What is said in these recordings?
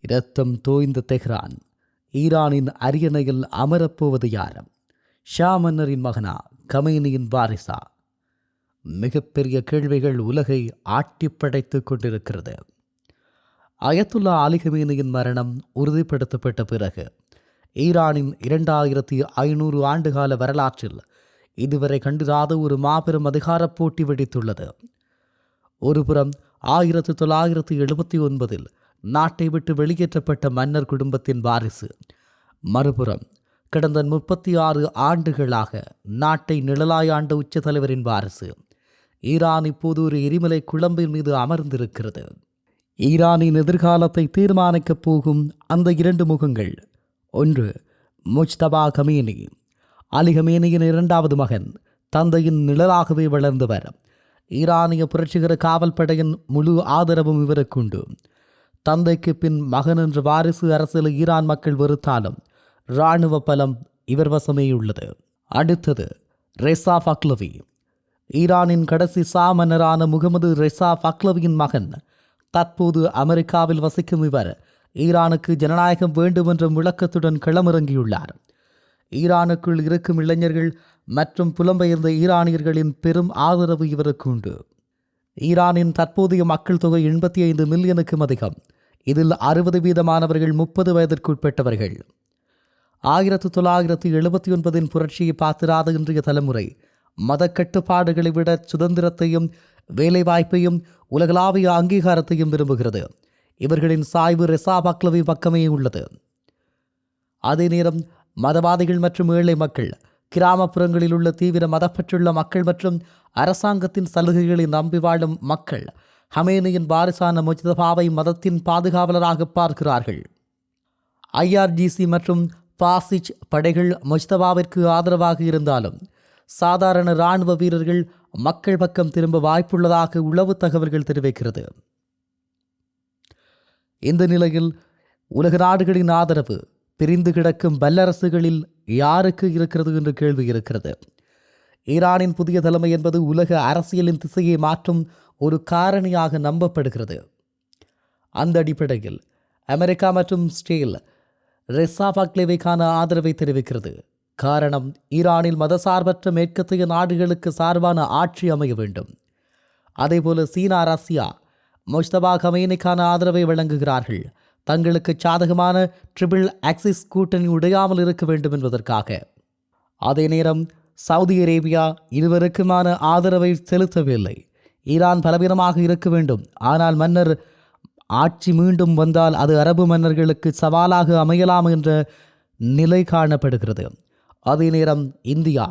இரத்தம் தோய்ந்த தெஹ்ரான், ஈரானின் அரியணையில் அமரப்போவது யார்? ஷா மன்னரின் மகனா, கமேனியின் வாரிசா? மிகப்பெரிய கேள்விகள் உலகை ஆட்டிப்படைத்துக் கொண்டிருக்கிறது. அயத்துல்லா அலி கமேனியின் மரணம் உறுதிப்படுத்தப்பட்ட பிறகு ஈரானின் 2500 ஆண்டுகால வரலாற்றில் இதுவரை கண்டிராத ஒரு மாபெரும் அதிகார போட்டி வெடித்துள்ளது. ஒருபுறம் 1979 நாட்டை விட்டு வெளியேற்றப்பட்ட மன்னர் குடும்பத்தின் வாரிசு, மறுபுறம் கடந்த 36 ஆண்டுகளாக நாட்டை நிழலாயாண்ட உச்ச தலைவரின் வாரிசு. ஈரான் இப்போது ஒரு எரிமலை குழம்பின் மீது அமர்ந்திருக்கிறது. ஈரானின் எதிர்காலத்தை தீர்மானிக்கப் போகும் அந்த இரண்டு முகங்கள். ஒன்று முஜ்தபா கமேனி, அலி கமேனியின் இரண்டாவது மகன், தந்தையின் நிழலாகவே வளர்ந்தவர். ஈரானிய புரட்சிகர காவல் படையின் முழு ஆதரவும் இவருக்குண்டு. தந்தைக்கு பின் மகன் என்ற வாரிசு அரசியல் ஈரான் மக்கள் வெறுத்தாலும் இராணுவ பலம் இவர் வசமேயுள்ளது. அடுத்தது ரெசா பக்லவி, ஈரானின் கடைசி மன்னரான முகமது ரெசா பக்லவியின் மகன். தற்போது அமெரிக்காவில் வசிக்கும் இவர் ஈரானுக்கு ஜனநாயகம் வேண்டும் என்ற முழக்கத்துடன் களமிறங்கியுள்ளார். ஈரானுக்குள் இருக்கும் இளைஞர்கள் மற்றும் புலம்பெயர்ந்த ஈரானியர்களின் பெரும் ஆதரவு இவருக்கு உண்டு. ஈரானின் தற்போதைய மக்கள் தொகை 85 மில்லியனுக்கும் அதிகம். இதில் 60% 30 வயதிற்குட்பட்டவர்கள். 1979 புரட்சியை பார்த்திராத இன்றைய தலைமுறை மத கட்டுப்பாடுகளை விட சுதந்திரத்தையும் வேலைவாய்ப்பையும் உலகளாவிய அங்கீகாரத்தையும் விரும்புகிறது. இவர்களின் சாய்வு ரெசா பக்லவி பக்கமே உள்ளது. அதே நேரம் மதவாதிகள் மற்றும் ஏழை மக்கள், கிராமப்புறங்களில் உள்ள தீவிர மதப்பற்றுள்ள மக்கள் மற்றும் அரசாங்கத்தின் சலுகைகளை நம்பி வாழும் மக்கள் ஹமேனியின் வாரிசான முஜ்தபாவை மதத்தின் பாதுகாவலராக பார்க்கிறார்கள். IRGC மற்றும் பாசிச் படைகள் முஜ்தபாவிற்கு ஆதரவாக இருந்தாலும் சாதாரண இராணுவ வீரர்கள் மக்கள் பக்கம் திரும்ப வாய்ப்புள்ளதாக உளவு தகவல்கள் தெரிவிக்கிறது. இந்த நிலையில் உலக நாடுகளின் ஆதரவு பிரிந்து கிடக்கும் வல்லரசுகளில் யாருக்கு இருக்கிறது என்ற கேள்வி இருக்கிறது. ஈரானின் புதிய தலைமை என்பது உலக அரசியலின் திசையை மாற்றும் ஒரு காரணியாக நம்பப்படுகிறது. அந்த அடிப்படையில் அமெரிக்கா மற்றும் இஸ்ரேல் ரெசா பக்லேவிக்கான ஆதரவை தெரிவிக்கிறது. காரணம், ஈரானில் மதசார்பற்ற மேற்கத்திய நாடுகளுக்கு சார்பான ஆட்சி அமைய வேண்டும். அதேபோல சீனா, ரஷ்யா முஜ்தபா கமேனிக்கான ஆதரவை வழங்குகிறார்கள். தங்களுக்கு சாதகமான ட்ரிபிள் ஆக்சிஸ் கூட்டணி உடையாமல் இருக்க வேண்டும் என்பதற்காக. அதே நேரம் சவுதி அரேபியா இருவருக்குமான ஆதரவை செலுத்தவில்லை. ஈரான் பலவீனமாக இருக்க வேண்டும், ஆனால் மன்னர் ஆட்சி மீண்டும் வந்தால் அது அரபு மன்னர்களுக்கு சவாலாக அமையலாம் என்ற நிலை காணப்படுகிறது. அதே நேரம் இந்தியா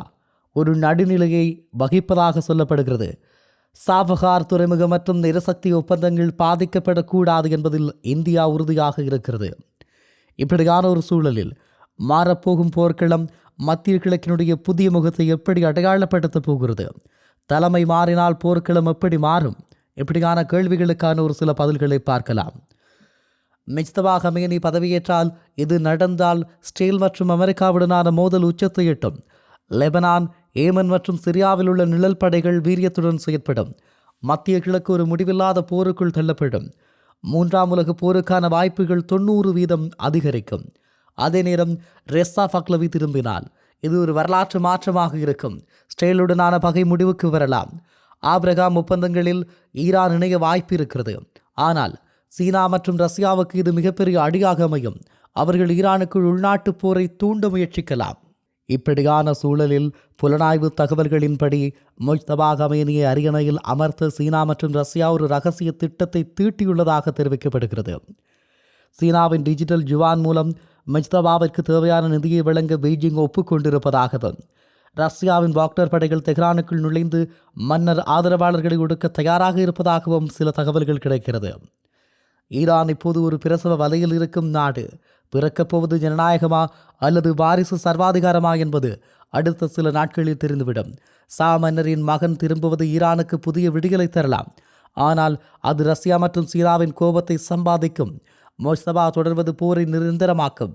ஒரு நடுநிலையை வகிப்பதாக சொல்லப்படுகிறது. சாபகார் துறைமுகம் மற்றும் எரிசக்தி ஒப்பந்தங்கள் பாதிக்கப்படக்கூடாது என்பதில் இந்தியா உறுதியாக இருக்கிறது. இப்படியான ஒரு சூழலில் மாறப்போகும் போர்க்களம் மத்திய கிழக்கினுடைய புதிய முகத்தை எப்படி அடையாளப்படுத்தப் போகிறது? தலைமை மாறினால் போர்க்களம் எப்படி மாறும்? இப்படியான கேள்விகளுக்கான ஒரு சில பதில்களை பார்க்கலாம். முஜ்தபா கமேனி பதவியேற்றால், இது நடந்தால் இஸ்ரேல் மற்றும் அமெரிக்காவுடனான மோதல் உச்சத்தை எட்டும். லெபனான், ஏமன் மற்றும் சிரியாவில் உள்ள நிழல் படைகள் வீரியத்துடன் செயற்படும். மத்திய கிழக்கு ஒரு முடிவில்லாத போருக்குள் தள்ளப்படும். 3ஆம் உலக போருக்கான வாய்ப்புகள் 90% அதிகரிக்கும். அதே நேரம் ரெசா பக்லவி திரும்பினால் இது ஒரு வரலாற்று மாற்றமாக இருக்கும். இஸ்ரேலுடனான பகை முடிவுக்கு வரலாம். ஆபிரகாம் ஒப்பந்தங்களில் ஈரான் இணைய வாய்ப்பு இருக்கிறது. ஆனால் சீனா மற்றும் ரஷ்யாவுக்கு இது மிகப்பெரிய அடியாக அமையும். அவர்கள் ஈரானுக்குள் உள்நாட்டு போரை தூண்ட முயற்சிக்கலாம். இப்படியான சூழலில் புலனாய்வு தகவல்களின்படி முஜ்தபா கமேனியை அரியணையில் அமர்த்த சீனா மற்றும் ரஷ்யா ஒரு ரகசிய திட்டத்தை தீட்டியுள்ளதாக தெரிவிக்கப்படுகிறது. சீனாவின் டிஜிட்டல் யுவான் மூலம் முஜ்தபாவிற்கு தேவையான நிதியை வழங்க பெய்ஜிங் ஒப்புக்கொண்டிருப்பதாகவும், ரஷ்யாவின் வாக்னர் படைகள் தெஹ்ரானுக்குள் நுழைந்து மன்னர் ஆதரவாளர்களை ஒடுக்க தயாராக இருப்பதாகவும் சில தகவல்கள் கிடைக்கிறது. ஈரான் இப்போது ஒரு பிரசவ வலையில் இருக்கும் நாடு. பிறக்கப் போவது ஜனநாயகமா அல்லது வாரிசு சர்வாதிகாரமா என்பது அடுத்த சில நாட்களில் தெரிந்துவிடும். மன்னரின் மகன் திரும்புவது ஈரானுக்கு புதிய விடியலை தரலாம். ஆனால் அது ரஷ்யா மற்றும் சீனாவின் கோபத்தை சம்பாதிக்கும். முஜ்தபா தொடர்வது போரை நிரந்தரமாக்கும்.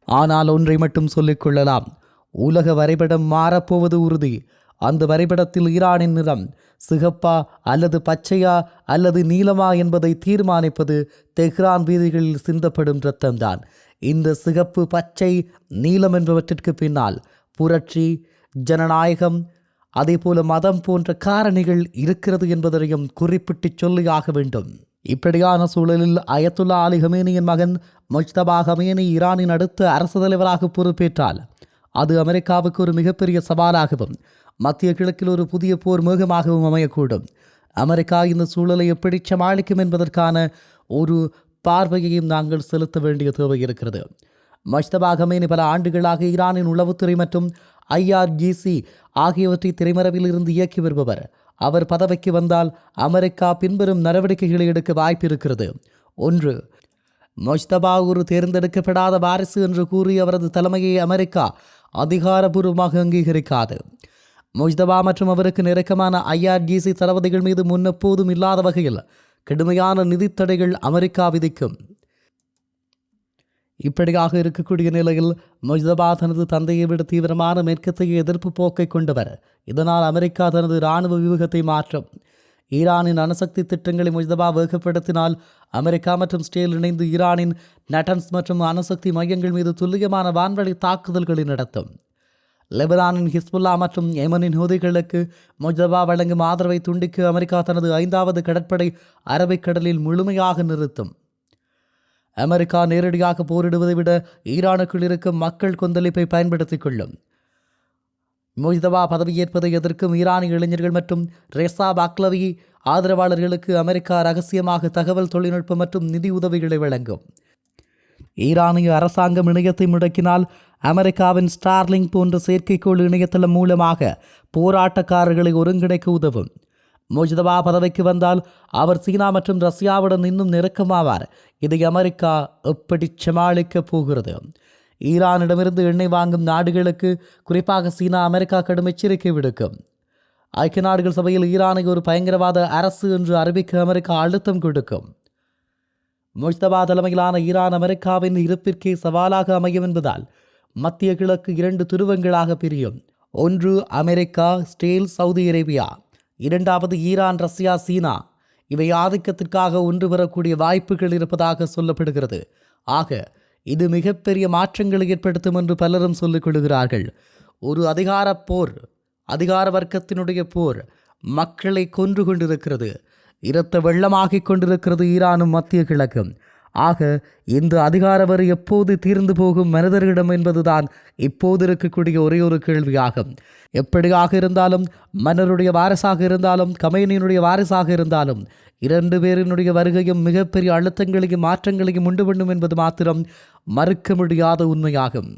ஆனால் ஒன்றை மட்டும் சொல்லிக் கொள்ளலாம், உலக வரைபடம் மாறப்போவது உறுதி. அந்த வரைபடத்தில் ஈரானின் நிறம் சிகப்பா அல்லது பச்சையா அல்லது நீலமா என்பதை தீர்மானிப்பது தெஹ்ரான் வீதிகளில் சிந்தப்படும் இரத்தம்தான். இந்த சிகப்பு, பச்சை, நீலம் என்பவற்றிற்கு பின்னால் புரட்சி, ஜனநாயகம், அதேபோல மதம் போன்ற காரணிகள் இருக்கிறது என்பதையும் குறிப்பிட்டு சொல்லியாக வேண்டும். இப்படியான சூழலில் அயத்துல்லா அலி ஹமேனியின் மகன் முஜ்தபா ஹமேனி ஈரானின் அடுத்த அரசு தலைவராக பொறுப்பேற்றால் அது அமெரிக்காவுக்கு ஒரு மிகப்பெரிய சவாலாகவும் மத்திய கிழக்கில் ஒரு புதிய போர் மேகமாகவும் அமையக்கூடும். அமெரிக்கா இந்த சூழலை எப்படி சமாளிக்கும் என்பதற்கான ஒரு பார்வையையும் நாங்கள் செலுத்த வேண்டிய தேவை இருக்கிறது. முஜ்தபா ஹமேனி பல ஆண்டுகளாக ஈரானின் உளவுத்துறை மற்றும் IRGC ஆகியவற்றை திரைமறைவில் இருந்து இயக்கி வருபவர். அவர் பதவிக்கு வந்தால் அமெரிக்கா பின்வரும் நடவடிக்கைகளை எடுக்க வாய்ப்பு இருக்கிறது. 1. முஜ்தபா ஒரு தேர்ந்தெடுக்கப்படாத வாரிசு என்று கூறி அவரது தலைமையை அமெரிக்கா அதிகாரபூர்வமாக அங்கீகரிக்காது. முஜ்தபா மற்றும் அவருக்கு நெருக்கமான IRGC தளபதிகள் மீது முன்னெப்போதும் இல்லாத வகையில் கடுமையான நிதித்தடைகள் அமெரிக்கா விதிக்கும். இப்படியாக இருக்கக்கூடிய நிலையில் முஜ்தபா தனது தந்தையை விட தீவிரமான மேற்கத்திய எதிர்ப்பு போக்கை கொண்டவர். இதனால் அமெரிக்கா தனது இராணுவ வியூகத்தை மாற்றும். ஈரானின் அணுசக்தி திட்டங்களை முஜ்தபா வேகப்படுத்தினால் அமெரிக்கா மற்றும் இஸ்ரேல் இணைந்து ஈரானின் நட்டன்ஸ் மற்றும் அணுசக்தி மையங்கள் மீது துல்லியமான வான்வழி தாக்குதல்களை நடத்தும். லெபனானின் ஹிஸ்புல்லா மற்றும் யெமனின் ஹூதிகளுக்கு முஜ்தபா வழங்கும் ஆதரவை துண்டிக்க அமெரிக்கா தனது 5வது கடற்படை அரபிக்கடலில் முழுமையாக நிறுத்தும். அமெரிக்கா நேரடியாக போரிடுவதை விட ஈரானுக்குள் இருக்கும் மக்கள் கொந்தளிப்பை பயன்படுத்திக் கொள்ளும். முஜ்தபா பதவியேற்பதை எதிர்க்கும் ஈரானிய இளைஞர்கள் மற்றும் ரெசா பாக்லவி ஆதரவாளர்களுக்கு அமெரிக்கா ரகசியமாக தகவல் தொழில்நுட்பம் மற்றும் நிதி உதவிகளை வழங்கும். ஈரானிய அரசாங்கம் இணையத்தை முடக்கினால் அமெரிக்காவின் ஸ்டார்லிங் போன்ற செயற்கைக்கோள் இணையதளம் மூலமாக போராட்டக்காரர்களை ஒருங்கிணைக்க உதவும். முஜ்தபா பதவிக்கு வந்தால் அவர் சீனா மற்றும் ரஷ்யாவுடன் இன்னும் நெருக்கமாவார். இதை அமெரிக்கா எப்படி சமாளிக்கப் போகிறது? ஈரானிடமிருந்து எண்ணெய் வாங்கும் நாடுகளுக்கு, குறிப்பாக சீனா, அமெரிக்கா கடும் எச்சரிக்கை விடுக்கும். ஐக்கிய நாடுகள் சபையில் ஈரானை ஒரு பயங்கரவாத அரசு என்று அறிவிக்க அமெரிக்கா அழுத்தம் கொடுக்கும். முஜ்தபா தலைமையிலான ஈரான் அமெரிக்காவின் இருப்பிற்கே சவாலாக அமையும் என்பதால் மத்திய கிழக்கு 2 துருவங்களாக பிரியும். 1 அமெரிக்கா, இஸ்ரேல், சவுதி அரேபியா. 2வது ஈரான், ரஷ்யா, சீனா. இவை ஆதிக்கத்திற்காக ஒன்று பெறக்கூடிய வாய்ப்புகள் இருப்பதாக சொல்லப்படுகிறது. ஆக இது மிகப்பெரிய மாற்றங்களை ஏற்படுத்தும் என்று பலரும் சொல்லிக் கொள்கிறார்கள். ஒரு அதிகாரப் போர், அதிகார வர்க்கத்தினுடைய போர் மக்களை கொன்று கொண்டிருக்கிறது. இரத்த வெள்ளமாகிக் கொண்டிருக்கிறது ஈரானும் மத்திய கிழக்கும். ஆக இந்த அதிகாரவரி எப்போது தீர்ந்து போகும் மனிதர்களிடம் என்பதுதான் இப்போது இருக்கக்கூடிய ஒரே ஒரு கேள்வியாகும். எப்படியாக இருந்தாலும், மன்னருடைய வாரிசாக இருந்தாலும், கமேனியினுடைய வாரிசாக இருந்தாலும், 2 பேரினுடைய வருகையும் மிகப்பெரிய அழுத்தங்களையும் மாற்றங்களையும் உண்டு பண்ணும் என்பது மாத்திரம் மறுக்க முடியாத உண்மையாகும்.